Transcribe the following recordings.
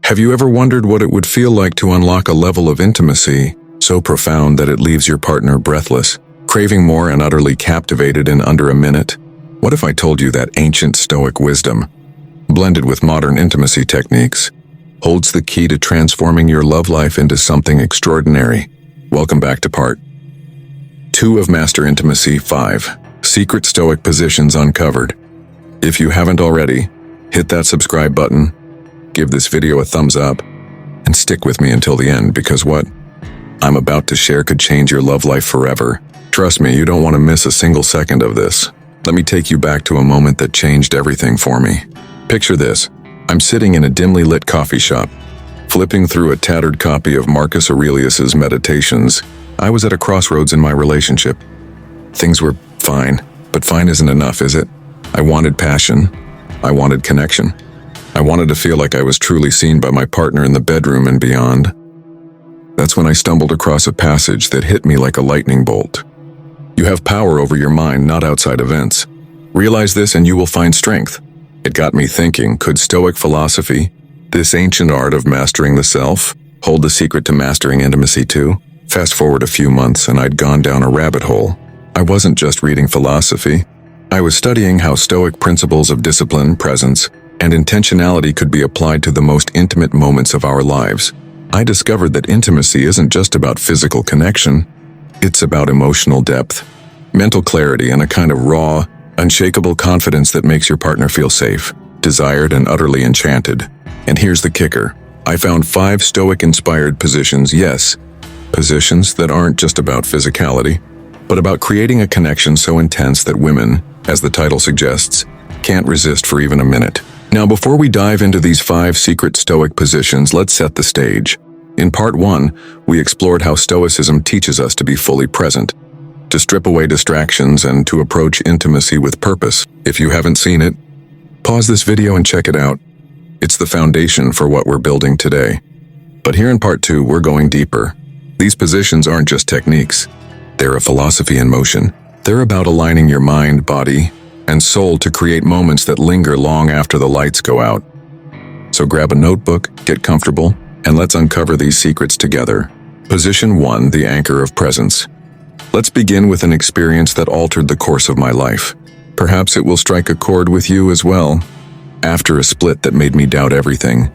Have you ever wondered what it would feel like to unlock a level of intimacy so profound that it leaves your partner breathless, craving more and utterly captivated in under a minute? What if I told you that ancient Stoic wisdom, blended with modern intimacy techniques, holds the key to transforming your love life into something extraordinary? Welcome back to part 2 of Master Intimacy 5, Secret Stoic Positions Uncovered. If you haven't already, hit that subscribe button, give this video a thumbs up, and stick with me until the end because what I'm about to share could change your love life forever. Trust me, you don't want to miss a single second of this. Let me take you back to a moment that changed everything for me. Picture this. I'm sitting in a dimly lit coffee shop, flipping through a tattered copy of Marcus Aurelius's Meditations. I was at a crossroads in my relationship. Things were fine, but fine isn't enough, is it? I wanted passion. I wanted connection. I wanted to feel like I was truly seen by my partner in the bedroom and beyond. That's when I stumbled across a passage that hit me like a lightning bolt. You have power over your mind, not outside events. Realize this and you will find strength. It got me thinking, could Stoic philosophy, this ancient art of mastering the self, hold the secret to mastering intimacy too? Fast forward a few months and I'd gone down a rabbit hole. I wasn't just reading philosophy. I was studying how Stoic principles of discipline, presence, and intentionality could be applied to the most intimate moments of our lives. I discovered that intimacy isn't just about physical connection. It's about emotional depth, mental clarity, and a kind of raw, unshakable confidence that makes your partner feel safe, desired, and utterly enchanted. And here's the kicker. I found 5 Stoic-inspired positions, yes, positions that aren't just about physicality, but about creating a connection so intense that women, as the title suggests, can't resist for even a minute. Now, before we dive into these 5 secret Stoic positions, let's set the stage. In part 1, we explored how Stoicism teaches us to be fully present, to strip away distractions, and to approach intimacy with purpose. If you haven't seen it, pause this video and check it out. It's the foundation for what we're building today. But here in part 2, we're going deeper. These positions aren't just techniques. They're a philosophy in motion. They're about aligning your mind, body, and soul to create moments that linger long after the lights go out. So grab a notebook, get comfortable, and let's uncover these secrets together. Position 1, the anchor of presence. Let's begin with an experience that altered the course of my life. Perhaps it will strike a chord with you as well. After a split that made me doubt everything,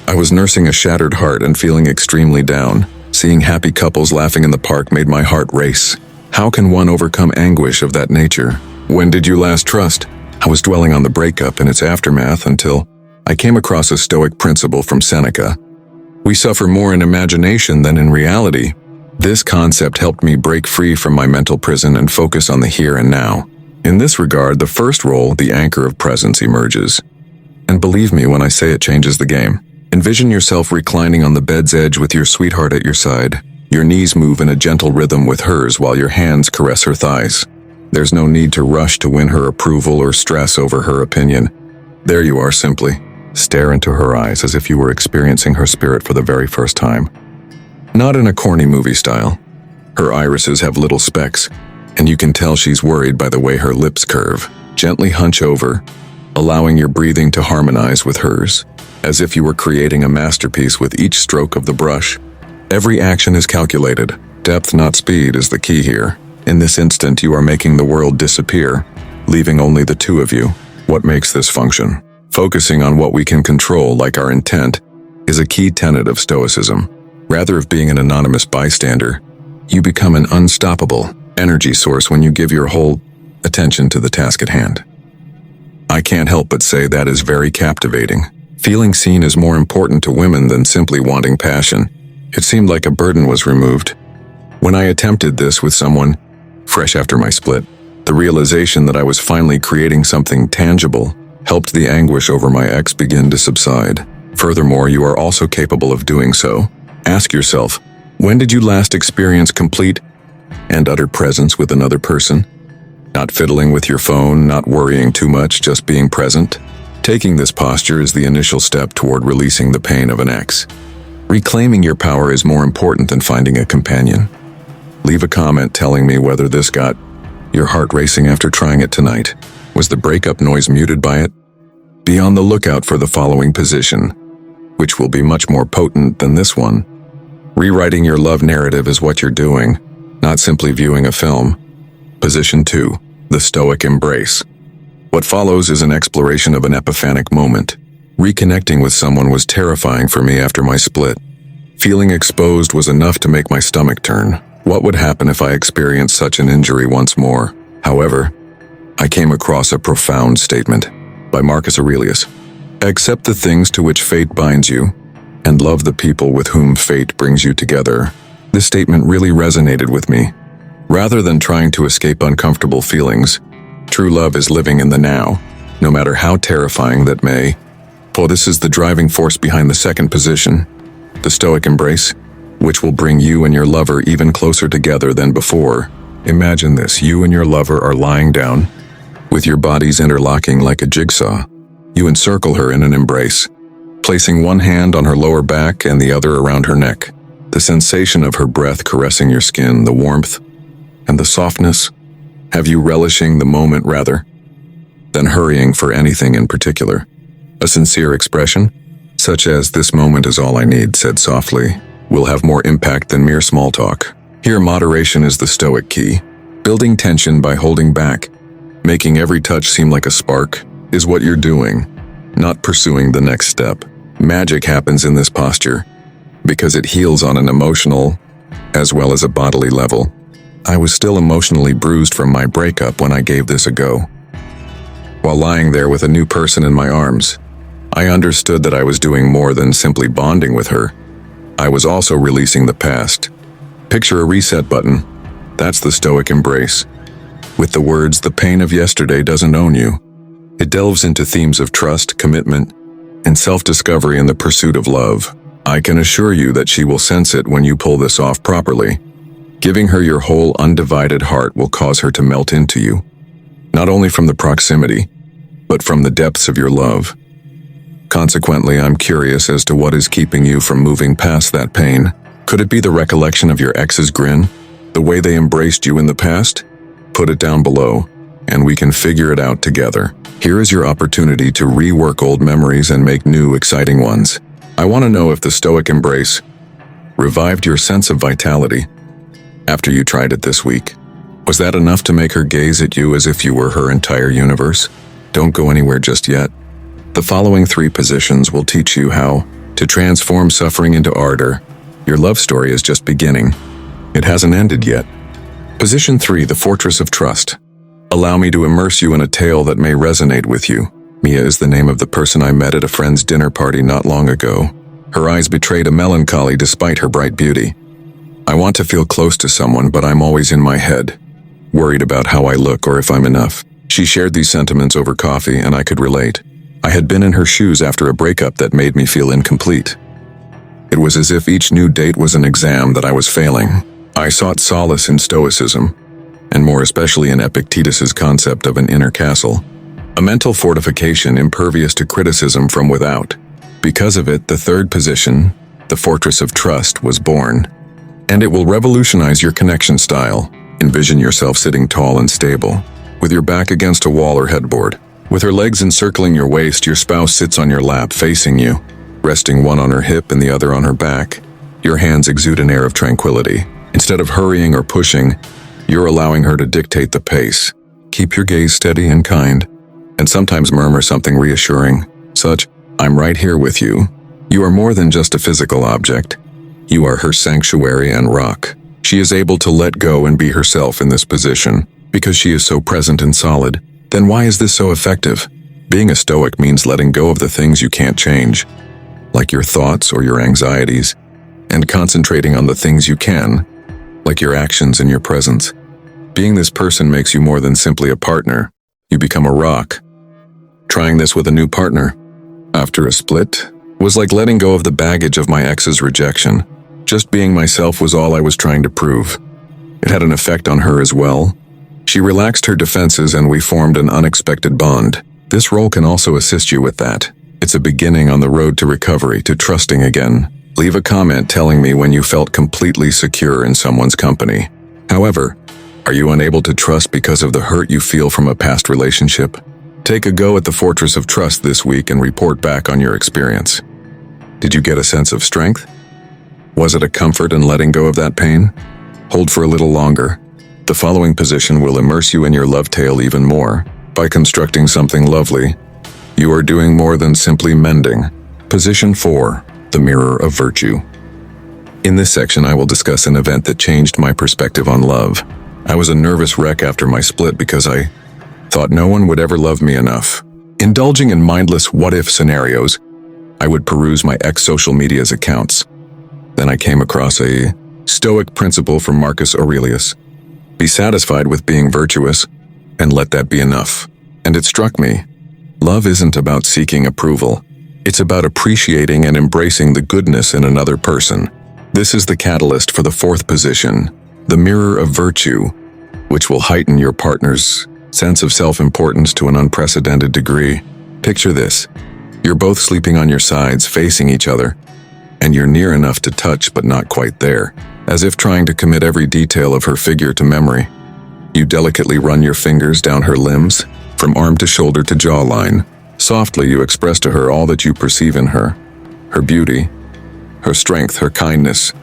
I was nursing a shattered heart and feeling extremely down. Seeing happy couples laughing in the park made my heart race. How can one overcome anguish of that nature? When did you last trust? I was dwelling on the breakup and its aftermath until I came across a Stoic principle from Seneca. We suffer more in imagination than in reality. This concept helped me break free from my mental prison and focus on the here and now. In this regard, the first role, the anchor of presence, emerges. And believe me when I say it changes the game. Envision yourself reclining on the bed's edge with your sweetheart at your side. Your knees move in a gentle rhythm with hers while your hands caress her thighs. There's no need to rush to win her approval or stress over her opinion. There you are, simply. Stare into her eyes as if you were experiencing her spirit for the very first time. Not in a corny movie style. Her irises have little specks, and you can tell she's worried by the way her lips curve. Gently hunch over, allowing your breathing to harmonize with hers, as if you were creating a masterpiece with each stroke of the brush. Every action is calculated. Depth, not speed, is the key here. In this instant, you are making the world disappear, leaving only the two of you. What makes this function? Focusing on what we can control, like our intent, is a key tenet of Stoicism. Rather than being an anonymous bystander, you become an unstoppable energy source when you give your whole attention to the task at hand. I can't help but say that is very captivating. Feeling seen is more important to women than simply wanting passion. It seemed like a burden was removed. When I attempted this with someone, fresh after my split, the realization that I was finally creating something tangible helped the anguish over my ex begin to subside. Furthermore, you are also capable of doing so. Ask yourself, when did you last experience complete and utter presence with another person? Not fiddling with your phone, not worrying too much, just being present. Taking this posture is the initial step toward releasing the pain of an ex. Reclaiming your power is more important than finding a companion. Leave a comment telling me whether this got your heart racing after trying it tonight. Was the breakup noise muted by it? Be on the lookout for the following position. which will be much more potent than this one. Rewriting your love narrative is what you're doing, not simply viewing a film. Position 2, the Stoic Embrace. What follows is an exploration of an epiphanic moment. Reconnecting with someone was terrifying for me after my split. Feeling exposed was enough to make my stomach turn. What would happen if I experienced such an injury once more? However, I came across a profound statement by Marcus Aurelius. Accept the things to which fate binds you, and love the people with whom fate brings you together. This statement really resonated with me. Rather than trying to escape uncomfortable feelings, true love is living in the now, no matter how terrifying that may. For this is the driving force behind the second position, the Stoic Embrace, which will bring you and your lover even closer together than before. Imagine this, you and your lover are lying down, with your bodies interlocking like a jigsaw. You encircle her in an embrace, placing one hand on her lower back and the other around her neck. The sensation of her breath caressing your skin, the warmth, and the softness, have you relishing the moment rather than hurrying for anything in particular. A sincere expression, such as "this moment is all I need," said softly, will have more impact than mere small talk. Here, moderation is the Stoic key. Building tension by holding back, making every touch seem like a spark, is what you're doing, not pursuing the next step. Magic happens in this posture, because it heals on an emotional as well as a bodily level. I was still emotionally bruised from my breakup when I gave this a go. While lying there with a new person in my arms, I understood that I was doing more than simply bonding with her. I was also releasing the past. Picture a reset button. That's the Stoic Embrace. With the words, "The pain of yesterday doesn't own you." It delves into themes of trust, commitment, and self-discovery in the pursuit of love. I can assure you that she will sense it when you pull this off properly. Giving her your whole undivided heart will cause her to melt into you, not only from the proximity, but from the depths of your love. Consequently, I'm curious as to what is keeping you from moving past that pain. Could it be the recollection of your ex's grin? The way they embraced you in the past? Put it down below, and we can figure it out together. Here is your opportunity to rework old memories and make new, exciting ones. I want to know if the Stoic Embrace revived your sense of vitality after you tried it this week. Was that enough to make her gaze at you as if you were her entire universe? Don't go anywhere just yet. The following 3 positions will teach you how to transform suffering into ardor. Your love story is just beginning. It hasn't ended yet. Position 3, the Fortress of Trust. Allow me to immerse you in a tale that may resonate with you. Mia is the name of the person I met at a friend's dinner party not long ago. Her eyes betrayed a melancholy despite her bright beauty. I want to feel close to someone, but I'm always in my head, worried about how I look or if I'm enough. She shared these sentiments over coffee, and I could relate. I had been in her shoes after a breakup that made me feel incomplete. It was as if each new date was an exam that I was failing. I sought solace in Stoicism, and more especially in Epictetus's concept of an inner castle, a mental fortification impervious to criticism from without. Because of it, the 3rd position, the Fortress of Trust, was born. And it will revolutionize your connection style. Envision yourself sitting tall and stable, with your back against a wall or headboard. With her legs encircling your waist, your spouse sits on your lap facing you, resting one on her hip and the other on her back. Your hands exude an air of tranquility. Instead of hurrying or pushing, you're allowing her to dictate the pace. Keep your gaze steady and kind, and sometimes murmur something reassuring, such, "I'm right here with you." You are more than just a physical object. You are her sanctuary and rock. She is able to let go and be herself in this position, because she is so present and solid. Then why is this so effective? Being a Stoic means letting go of the things you can't change, like your thoughts or your anxieties, and concentrating on the things you can, like your actions and your presence. Being this person makes you more than simply a partner. You become a rock. Trying this with a new partner, after a split, was like letting go of the baggage of my ex's rejection. Just being myself was all I was trying to prove. It had an effect on her as well. She relaxed her defenses and we formed an unexpected bond. This role can also assist you with that. It's a beginning on the road to recovery, to trusting again. Leave a comment telling me when you felt completely secure in someone's company. However, are you unable to trust because of the hurt you feel from a past relationship? Take a go at the Fortress of Trust this week and report back on your experience. Did you get a sense of strength? Was it a comfort in letting go of that pain? Hold for a little longer. The following position will immerse you in your love tale even more. By constructing something lovely, you are doing more than simply mending. Position 4, the mirror of virtue. In this section, I will discuss an event that changed my perspective on love. I was a nervous wreck after my split because I thought no one would ever love me enough. Indulging in mindless what-if scenarios, I would peruse my ex-social media's accounts. Then I came across a Stoic principle from Marcus Aurelius. Be satisfied with being virtuous, and let that be enough. And it struck me. Love isn't about seeking approval. It's about appreciating and embracing the goodness in another person. This is the catalyst for the 4th position, the mirror of virtue, which will heighten your partner's sense of self-importance to an unprecedented degree. Picture this. You're both sleeping on your sides, facing each other, and you're near enough to touch but not quite there, as if trying to commit every detail of her figure to memory. You delicately run your fingers down her limbs, from arm to shoulder to jawline. Softly you express to her all that you perceive in her beauty, her strength, her kindness,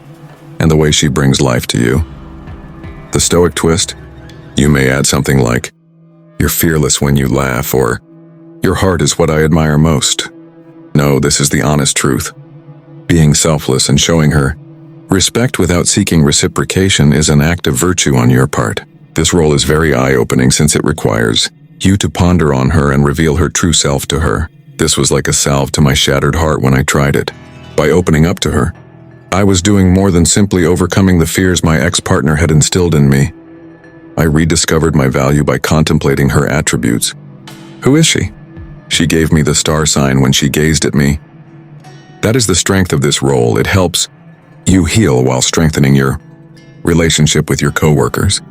and the way she brings life to you. The Stoic twist? You may add something like, "You're fearless when you laugh," or "Your heart is what I admire most." No, this is the honest truth. Being selfless and showing her respect without seeking reciprocation is an act of virtue on your part. This role is very eye-opening since it requires you to ponder on her and reveal her true self to her. This was like a salve to my shattered heart when I tried it. By opening up to her, I was doing more than simply overcoming the fears my ex-partner had instilled in me. I rediscovered my value by contemplating her attributes. Who is she? She gave me the star sign when she gazed at me. That is the strength of this role. It helps you heal while strengthening your relationship with your coworkers.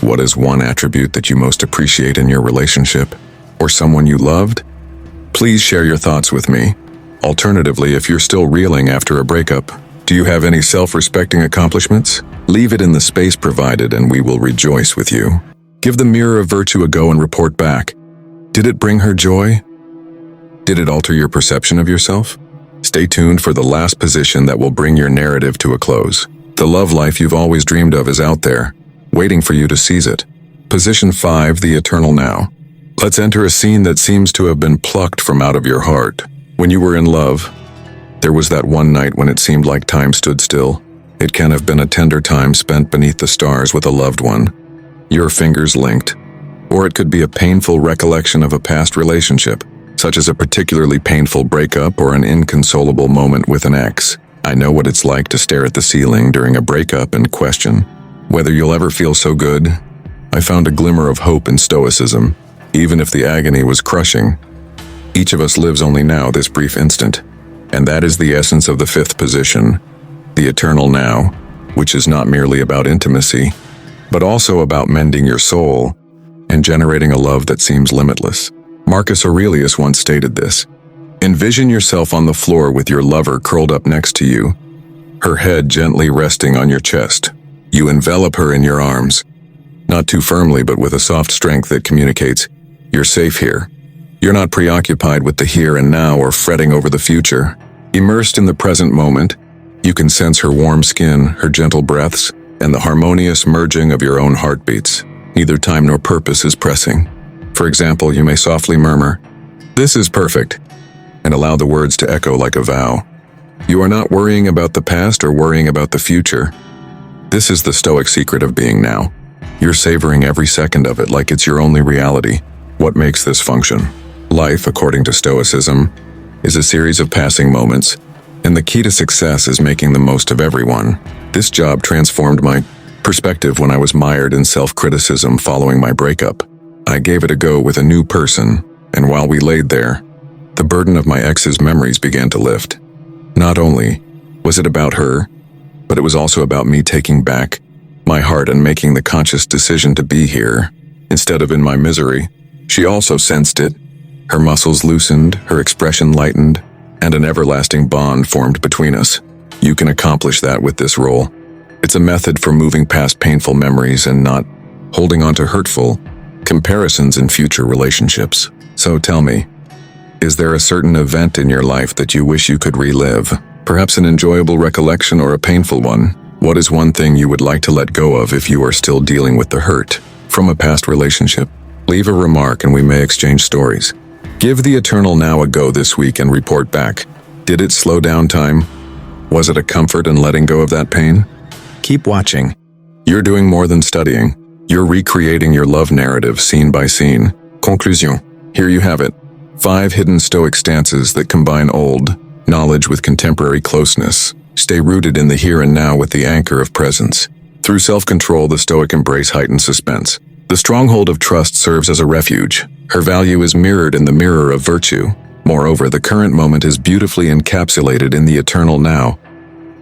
What is one attribute that you most appreciate in your relationship, or someone you loved? Please share your thoughts with me. Alternatively, if you're still reeling after a breakup, do you have any self-respecting accomplishments? Leave it in the space provided and we will rejoice with you. Give the mirror of virtue a go and report back. Did it bring her joy? Did it alter your perception of yourself? Stay tuned for the last position that will bring your narrative to a close. The love life you've always dreamed of is out there, waiting for you to seize it. Position 5, the eternal now. Let's enter a scene that seems to have been plucked from out of your heart. When you were in love, there was that one night when it seemed like time stood still. It can have been a tender time spent beneath the stars with a loved one, your fingers linked. Or it could be a painful recollection of a past relationship, such as a particularly painful breakup or an inconsolable moment with an ex. I know what it's like to stare at the ceiling during a breakup and question whether you'll ever feel so good. I found a glimmer of hope in stoicism, even if the agony was crushing. Each of us lives only now, this brief instant, and that is the essence of the 5th position, the eternal now, which is not merely about intimacy, but also about mending your soul and generating a love that seems limitless. Marcus Aurelius once stated this: envision yourself on the floor with your lover curled up next to you, her head gently resting on your chest. You envelop her in your arms, not too firmly but with a soft strength that communicates, you're safe here. You're not preoccupied with the here and now or fretting over the future. Immersed in the present moment, you can sense her warm skin, her gentle breaths, and the harmonious merging of your own heartbeats. Neither time nor purpose is pressing. For example, you may softly murmur, "This is perfect," and allow the words to echo like a vow. You are not worrying about the past or worrying about the future. This is the Stoic secret of being now. You're savoring every second of it like it's your only reality. What makes this function? Life, according to Stoicism, is a series of passing moments, and the key to success is making the most of every one. This job transformed my perspective when I was mired in self-criticism following my breakup. I gave it a go with a new person, and while we laid there, the burden of my ex's memories began to lift. Not only was it about her, but it was also about me taking back my heart and making the conscious decision to be here, instead of in my misery. She also sensed it. Her muscles loosened, her expression lightened, and an everlasting bond formed between us. You can accomplish that with this role. It's a method for moving past painful memories and not holding on to hurtful comparisons in future relationships. So tell me, Is there a certain event in your life that you wish you could relive? Perhaps an enjoyable recollection or a painful one? What is one thing you would like to let go of if you are still dealing with the hurt from a past relationship? Leave a remark and we may exchange stories. Give the eternal now a go this week and report back. Did it slow down time? Was it a comfort in letting go of that pain? Keep watching. You're doing more than studying. You're recreating your love narrative scene by scene. Conclusion. Here you have it. 5 hidden Stoic stances that combine old knowledge with contemporary closeness. Stay rooted in the here and now with the anchor of presence. Through self-control, the Stoic Embrace heightens suspense. The stronghold of trust serves as a refuge. Her value is mirrored in the mirror of virtue. Moreover, the current moment is beautifully encapsulated in the eternal now,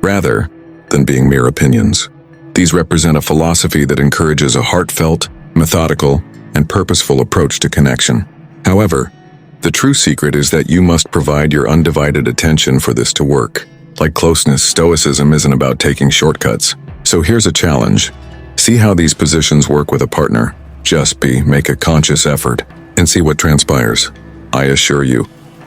rather than being mere opinions. These represent a philosophy that encourages a heartfelt, methodical, and purposeful approach to connection. However, the true secret is that you must provide your undivided attention for this to work. Like closeness, Stoicism isn't about taking shortcuts. So here's a challenge. See how these positions work with a partner. Just make a conscious effort, and see what transpires. I assure you,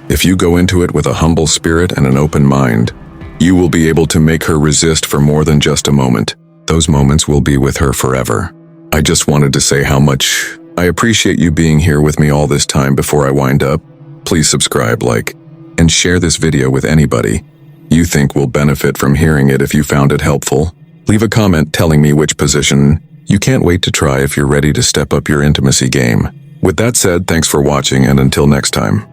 if you go into it with a humble spirit and an open mind, you will be able to make her resist for more than just a moment. Those moments will be with her forever. I just wanted to say how much I appreciate you being here with me all this time. Before I wind up, please subscribe, like, and share this video with anybody you think will benefit from hearing it. If you found it helpful, leave a comment telling me which position you can't wait to try if you're ready to step up your intimacy game. With that said, thanks for watching, and until next time.